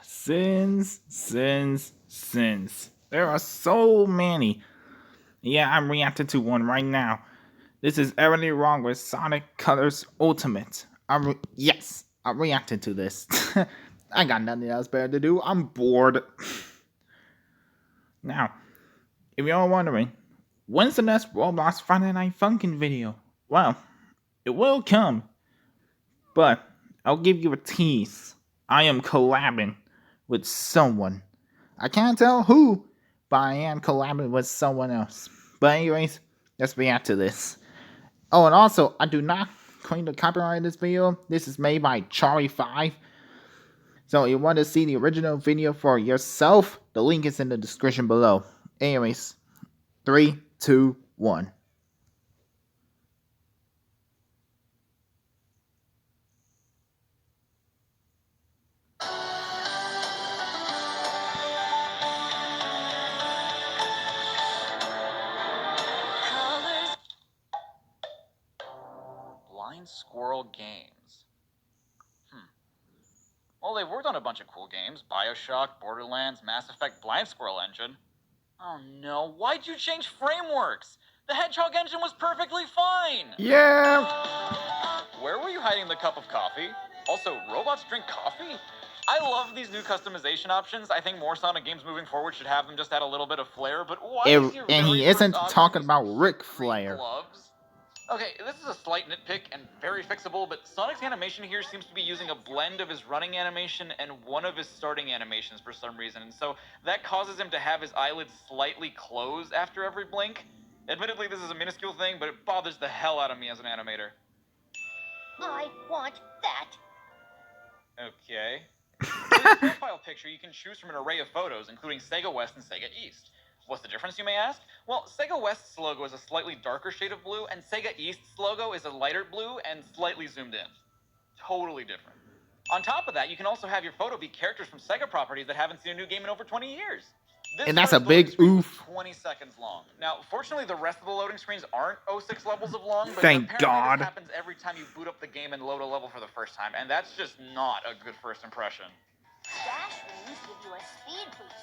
Sins. There are so many. Yeah, I'm reacting to one right now. This is everything wrong with Sonic Colors Ultimate. Yes, I'm reacting to this. I got nothing else better to do. I'm bored. Now, if you're wondering, when's the next Roblox Friday Night Funkin' video? Well, it will come, but I'll give you a tease. I am collabing with someone. I can't tell who, but I am collabing with someone else. But anyways, let's react to this. Oh, and also, I do not claim the copyright of this video. This is made by Charlie5. So if you want to see the original video for yourself, the link is in the description below. Anyways, 3, 2, 1. Blind Squirrel Games. Well, they've worked on a bunch of cool games. BioShock, Borderlands, Mass Effect, Blind Squirrel Engine. Oh no, why'd you change frameworks? The Hedgehog engine was perfectly fine! Yeah! Where were you hiding the cup of coffee? Also, robots drink coffee? I love these new customization options. I think more Sonic games moving forward should have them just add a little bit of flair, but why is your And he very isn't first talking object about these Ric green Flair. gloves? Okay, this is a slight nitpick and very fixable, but Sonic's animation here seems to be using a blend of his running animation and one of his starting animations for some reason, and so that causes him to have his eyelids slightly close after every blink. Admittedly, this is a minuscule thing, but it bothers the hell out of me as an animator. I want that. Okay. For your profile picture, you can choose from an array of photos, including Sega West and Sega East. What's the difference, you may ask? Well, Sega West's logo is a slightly darker shade of blue, and Sega East's logo is a lighter blue and slightly zoomed in. Totally different. On top of that, you can also have your photo be characters from Sega properties that haven't seen a new game in over 20 years. And that's a big oof. 20 seconds long. Now, fortunately, the rest of the loading screens aren't 06 levels of long, but Thank apparently God. this happens every time you boot up the game and load a level for the first time, and that's just not a good first impression. Dash rings give you a speed boost.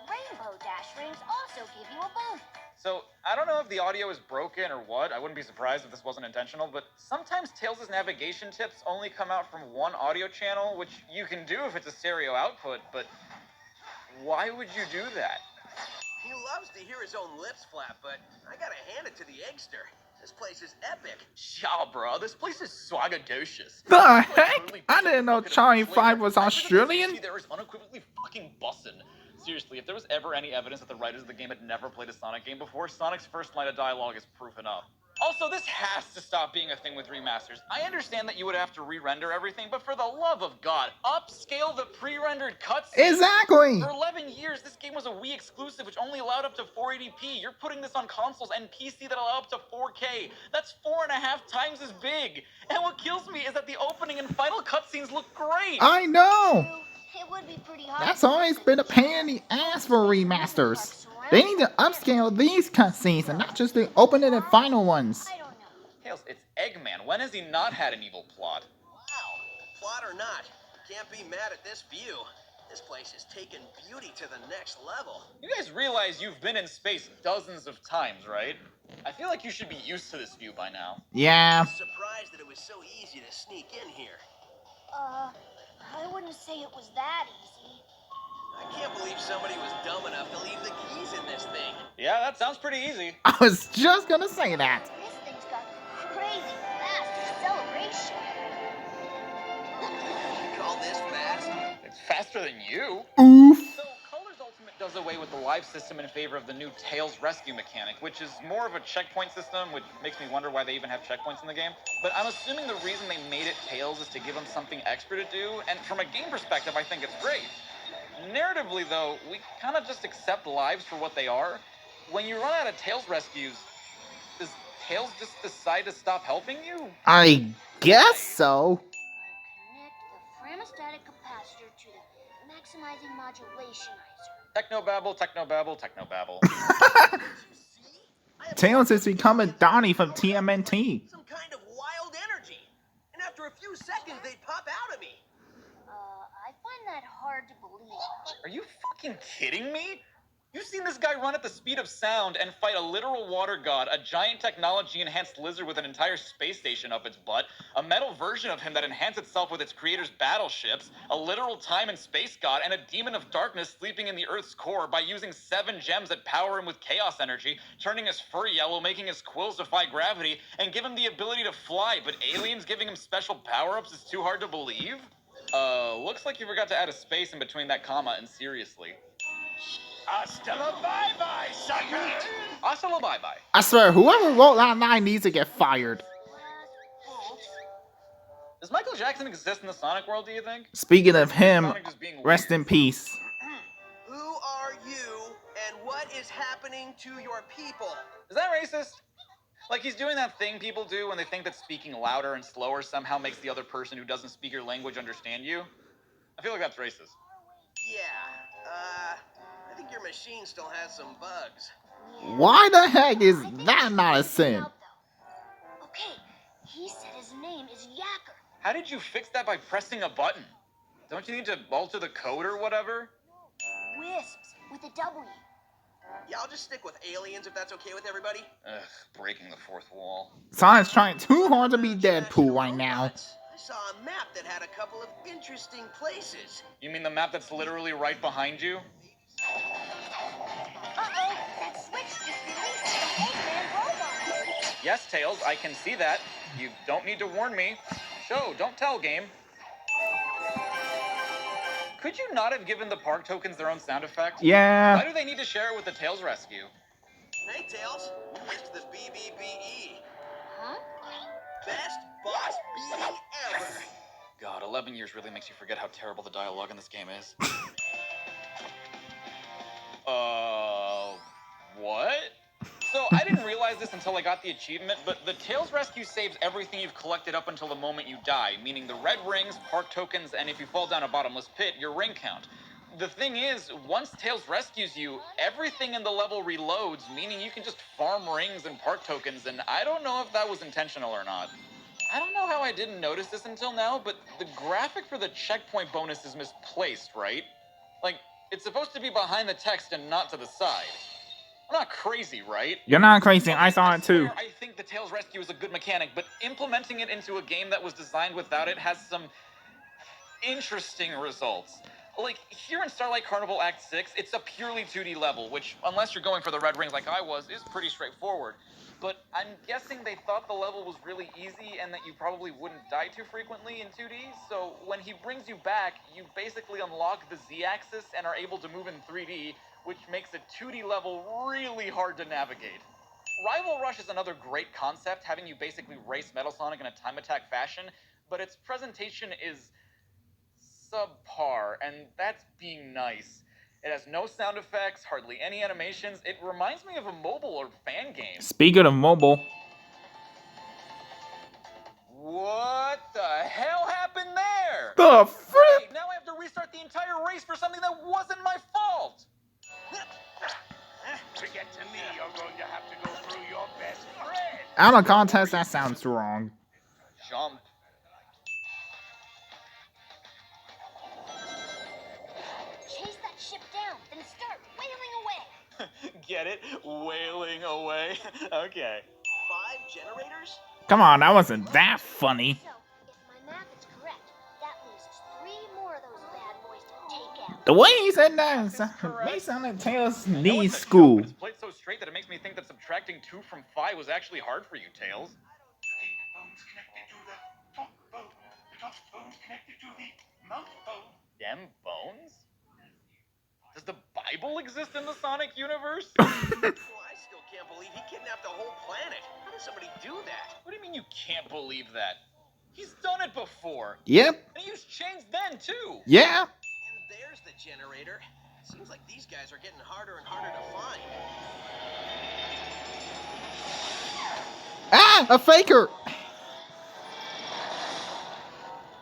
Rainbow dash rings also give you a boost. So, I don't know if the audio is broken or what. I wouldn't be surprised if this wasn't intentional, but sometimes Tails' navigation tips only come out from one audio channel, which you can do if it's a stereo output, but why would you do that? He loves to hear his own lips flap, but I gotta hand it to the Eggster. This place is epic. Yeah, bro, this place is swagadocious. The heck? I didn't know Charlie5 was Australian. There is unequivocally fucking bussin'. Seriously, if there was ever any evidence that the writers of the game had never played a Sonic game before, Sonic's first line of dialogue is proof enough. Also, this has to stop being a thing with remasters. I understand that you would have to re-render everything, but for the love of God, upscale the pre-rendered cutscenes. Exactly. For 11 years, this game was a Wii exclusive, which only allowed up to 480p. You're putting this on consoles and PC that allow up to 4K. That's 4.5 times as big. And what kills me is that the opening and final cutscenes look great. I know. It would be pretty hard. That's always been a pain in the ass for remasters. They need to upscale these cutscenes and not just the opening and final ones. I don't know. Tails, it's Eggman. When has he not had an evil plot? Wow. Plot or not, can't be mad at this view. This place has taken beauty to the next level. You guys realize you've been in space dozens of times, right? I feel like you should be used to this view by now. Yeah. I'm surprised that it was so easy to sneak in here. I wouldn't say it was that easy. I can't believe somebody was dumb enough to leave the keys in this thing. Yeah, that sounds pretty easy. I was just gonna say that. This thing's got crazy fast acceleration. You call this fast? It's faster than you. Oof. So, Colors Ultimate does away with the live system in favor of the new Tails rescue mechanic, which is more of a checkpoint system, which makes me wonder why they even have checkpoints in the game. But I'm assuming the reason they made it Tails is to give him something extra to do, and from a game perspective, I think it's great. Narratively, though, we kind of just accept lives for what they are. When you run out of Tails rescues, does Tails just decide to stop helping you? I guess so. Connect the chromostatic capacitor to the maximizing modulationizer. Technobabble, technobabble, technobabble. Tails is becoming Donnie from TMNT. Some kind of wild energy. And after a few seconds, they'd pop out of me. I find that hard hard to believe. Are you fucking kidding me? You've seen this guy run at the speed of sound and fight a literal water god, a giant technology-enhanced lizard with an entire space station up its butt, a metal version of him that enhanced itself with its creator's battleships, a literal time and space god, and a demon of darkness sleeping in the Earth's core by using 7 gems that power him with chaos energy, turning his fur yellow, making his quills defy gravity, and give him the ability to fly, but aliens giving him special power-ups is too hard to believe? Looks like you forgot to add a space in between that comma and seriously. Hasta la bye-bye, sucker! Hasta la bye-bye. I swear, whoever wrote that line needs to get fired. Does Michael Jackson exist in the Sonic world, do you think? Speaking of him, Sonic just being rest weird? in peace. Who are you, and what is happening to your people? Is that racist? Like he's doing that thing people do when they think that speaking louder and slower somehow makes the other person who doesn't speak your language understand you? I feel like that's racist. Yeah, I think your machine still has some bugs. Why the heck is that not a sin? Okay, he said his name is Yacker. How did you fix that by pressing a button? Don't you need to alter the code or whatever? Wisps with a W. Yeah, I'll just stick with aliens if that's okay with everybody. Ugh, breaking the fourth wall. Sonic's trying too hard to be Deadpool right now. I saw a map that had a couple of interesting places. You mean the map that's literally right behind you? Uh-oh, that switch just released some Eggman robots. Yes, Tails, I can see that. You don't need to warn me. Show, don't tell, game. Could you not have given the park tokens their own sound effect? Yeah. Why do they need to share it with the Tails Rescue? Hey, Tails, you missed the BBBE. Huh? Best boss bee ever. God, 11 years really makes you forget how terrible the dialogue in this game is. What? So, I didn't realize this until I got the achievement, but the Tails Rescue saves everything you've collected up until the moment you die, meaning the red rings, park tokens, and if you fall down a bottomless pit, your ring count. The thing is, once Tails rescues you, everything in the level reloads, meaning you can just farm rings and park tokens, and I don't know if that was intentional or not. I don't know how I didn't notice this until now, but the graphic for the checkpoint bonus is misplaced, right? Like, it's supposed to be behind the text and not to the side. I'm not crazy, right? You're not crazy. I saw it too. I think the Tails Rescue is a good mechanic, but implementing it into a game that was designed without it has some interesting results. Like, here in Starlight Carnival Act 6, it's a purely 2D level, which, unless you're going for the red rings like I was, is pretty straightforward. But I'm guessing they thought the level was really easy and that you probably wouldn't die too frequently in 2D, so when he brings you back, you basically unlock the Z-axis and are able to move in 3D, which makes a 2D level really hard to navigate. Rival Rush is another great concept, having you basically race Metal Sonic in a time attack fashion, but its presentation is subpar, and that's being nice. It has no sound effects, hardly any animations. It reminds me of a mobile or fan game. Speaking of mobile, What the hell happened there? the frick? Great, now I have to restart the entire race for something that wasn't my fault. To get to me, you're going to have to go through your best friend. Out of context, that sounds wrong. Jump. Chase that ship down, then start wailing away. Get it? Wailing away. Okay. 5 generators? Come on, that wasn't that funny. So, if my math is correct, that leaves us 3 more of those bad boys to take out. The way he said that may sound like Tails I know needs it's a joke, school. but it's played so straight that it makes me think that subtracting 2 from 5 was actually hard for you, Tails. Bones connected to the top bone. The top bone connected to the mouth bone. Them bones? Does the Bible exist in the Sonic universe? Well, I still can't believe he kidnapped a whole planet. How does somebody do that? What do you mean you can't believe that? He's done it before. Yep. And he used chains then, too. Yeah. And there's the generator. Seems like these guys are getting harder and harder to find. Ah, a faker.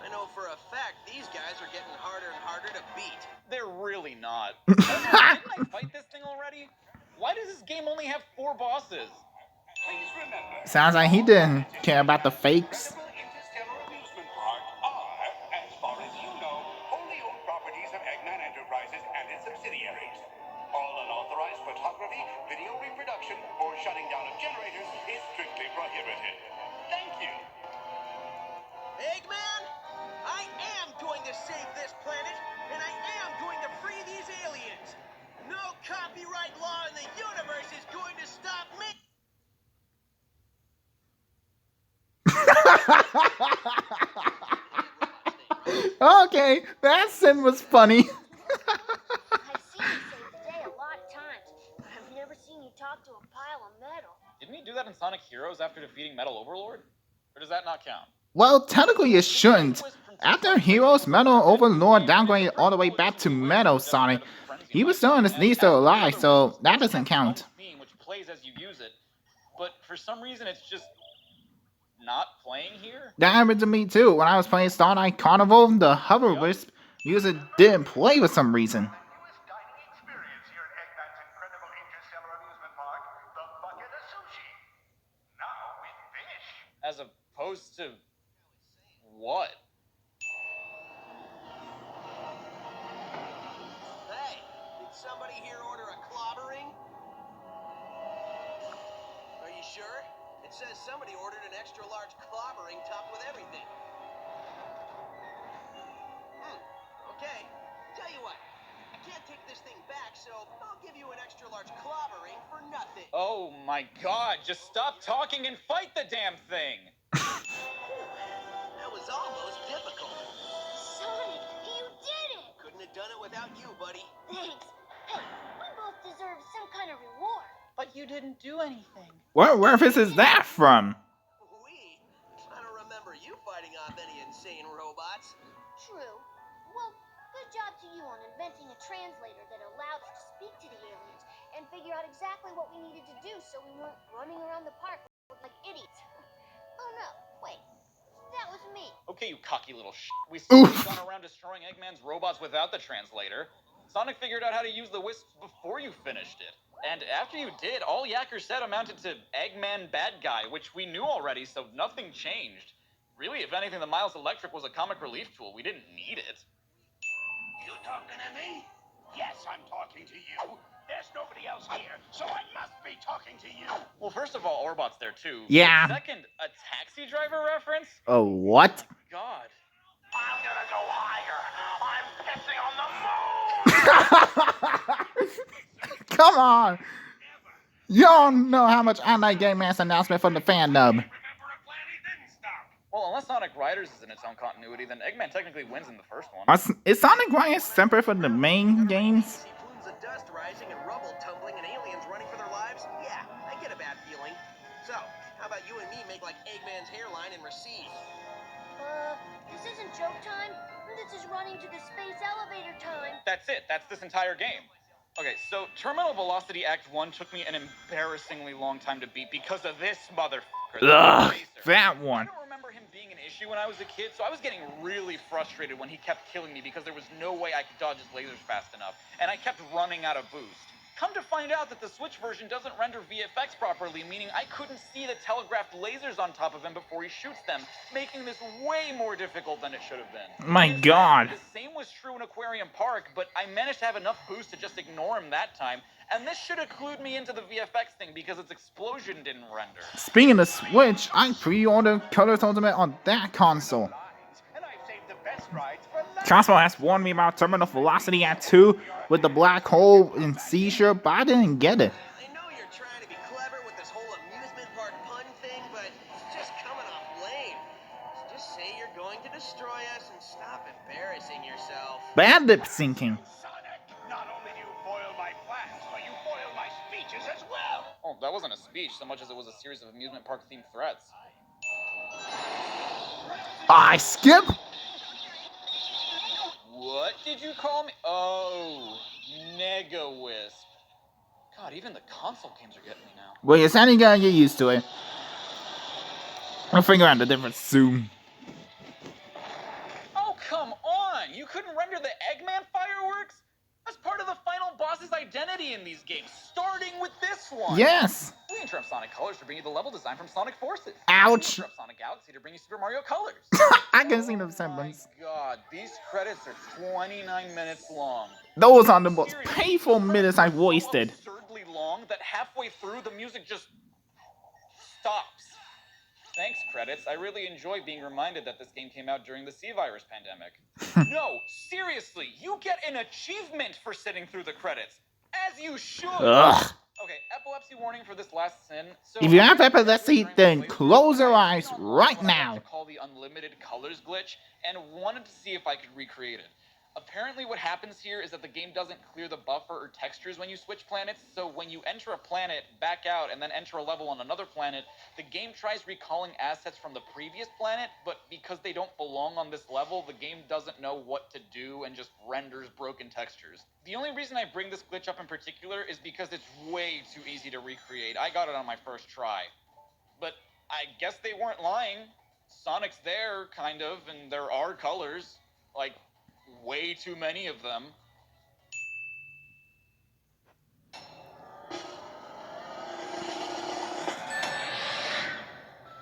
I know for a fact these guys are getting harder and harder to beat. They're really not. Didn't I fight this thing already? Why does this game only have 4 bosses? Please remember, Sounds like he didn't care about the fakes. Incredible Interstellar Amusement Park are, as far as you know, wholly owned properties of Eggman Enterprises and its subsidiaries. All unauthorized photography, video reproduction, or shutting down of generators is strictly prohibited. Thank you. Eggman, I am going to save this planet, and I am going to free these aliens. No copyright law in the universe is going to stop me. Okay, that scene was funny. I've seen you save the day a lot of times, but I've never seen you talk to a pile of metal. Didn't he do that in Sonic Heroes after defeating Metal Overlord? Or does that not count? Well, technically it shouldn't. After Heroes, Metal Overlord downgraded all the way back to Metal Sonic. He was still on his knees still alive, so that doesn't count. Which plays as you use it, but for some reason it's just not playing here. That happened to me too. When I was playing Starlight Carnival, the Hover Wisp music didn't play for some reason. The newest dining experience here at Eggman's incredible interstellar amusement park, the bucket of sushi. Now with fish. As opposed to what? Hey, did somebody here order a clobbering? Are you sure? It says somebody ordered an extra large clobbering topped with everything. Okay. Tell you what, I can't take this thing back, so I'll give you an extra large clobbering for nothing. Oh my god, just stop talking and fight the damn thing! That was almost difficult. Sonic, you did it! Couldn't have done it without you, buddy. Thanks. Hey, we both deserve some kind of reward. But you didn't do anything. What reference is that from? I don't remember you fighting off any insane robots. True. Well, good job to you on inventing a translator that allowed us to speak to the aliens and figure out exactly what we needed to do so we weren't running around the park like idiots. Oh no, wait. That was me. Okay, you cocky little We still Oof. gone around destroying Eggman's robots without the translator. Sonic figured out how to use the wisps before you finished it. And after you did, all Yacker said amounted to Eggman Bad Guy, which we knew already, so nothing changed. Really, if anything, the Miles Electric was a comic relief tool. We didn't need it. You talking to me? Yes, I'm talking to you. There's nobody else here, so I must be talking to you. Well, first of all, Orbot's there too. Yeah. Second, a taxi driver reference? Oh, what? God. I'm gonna go higher. I'm pissing on the moon. Come on! You don't know how much I like Game Man's announcement from the fandom. Remember a plan he didn't stop. Well, unless Sonic Riders is in its own continuity, then Eggman technically wins in the first one. Is Sonic Riders separate from the main games? See plumes of dust rising and rubble tumbling and aliens running for their lives? Yeah, I get a bad feeling. So, how about you and me make like Eggman's hairline and recede? This isn't joke time. This is running to the space elevator time. That's it. That's this entire game. Okay, so Terminal Velocity Act 1 took me an embarrassingly long time to beat because of this motherfucker. Ugh, Racer. that I one. don't remember him being an issue when I was a kid, so I was getting really frustrated when he kept killing me because there was no way I could dodge his lasers fast enough, and I kept running out of boost. Come to find out that the Switch version doesn't render VFX properly, meaning I couldn't see the telegraphed lasers on top of him before he shoots them, making this way more difficult than it should have been. My In fact, God. The same was true in Aquarium Park, but I managed to have enough boost to just ignore him that time, and this should have clued me into the VFX thing because its explosion didn't render. Speaking of Switch, I pre-ordered Colors Ultimate on that console. And I've saved the best rides for last. Console has warned me about Terminal Velocity at 2 with the black hole and seizure, but I didn't get it. I know you're trying to be clever with this whole amusement park pun thing, but it's just coming off lame. Just say you're going to destroy us and stop embarrassing yourself. Bad lip syncing. Sonic, not only do you foil my plans, but you foil my speeches as well. Oh, that wasn't a speech so much as it was a series of amusement park themed threats. I skip? What did you call me? Oh, Nega Wisp. God, even the console games are getting me now. Well, you're sadly gonna get used to it. I'll figure out the difference soon. Oh, come on! You couldn't render the Eggman fireworks? That's part of the final boss's identity in these games, starting with this one. Yes! We interrupt Sonic Colors to bring you the level design from Sonic Forces. Ouch. Interrupt Sonic Galaxy to bring you Super Mario Colors. I can see the Oh my semblance. god, these credits are 29 minutes long. Those are the most Seriously, painful these minutes credits I've are so wasted. absurdly long that halfway through the music just stops. Thanks, credits. I really enjoy being reminded that this game came out during the C-virus pandemic. No, seriously, you get an achievement for sitting through the credits. As you should. Ugh. Okay, epilepsy warning for this last sin. So If you have I ran into epilepsy, during my then playthrough, close your and I eyes seen online right what I now. like to call the unlimited colors glitch, and wanted to see if I could recreate it. Apparently what happens here is that the game doesn't clear the buffer or textures when you switch planets, so when you enter a planet, back out, and then enter a level on another planet, the game tries recalling assets from the previous planet, but because they don't belong on this level, the game doesn't know what to do and just renders broken textures. The only reason I bring this glitch up in particular is because it's way too easy to recreate. I got it on my first try. But I guess they weren't lying. Sonic's there, kind of, and there are colors. Like, way too many of them.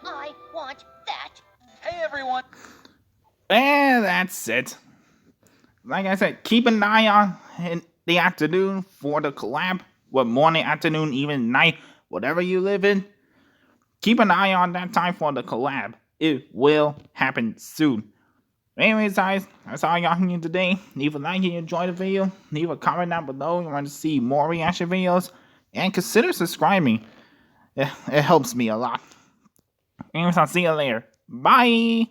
I want that. Hey, everyone! And that's it. Like I said, keep an eye on in the afternoon for the collab. What morning, afternoon, even night, whatever you live in. Keep an eye on that time for the collab. It will happen soon. Anyways, guys, that's all I got from you today. Leave a like if you enjoyed the video. Leave a comment down below if you want to see more reaction videos. And consider subscribing. It helps me a lot. Anyways, I'll see you later. Bye!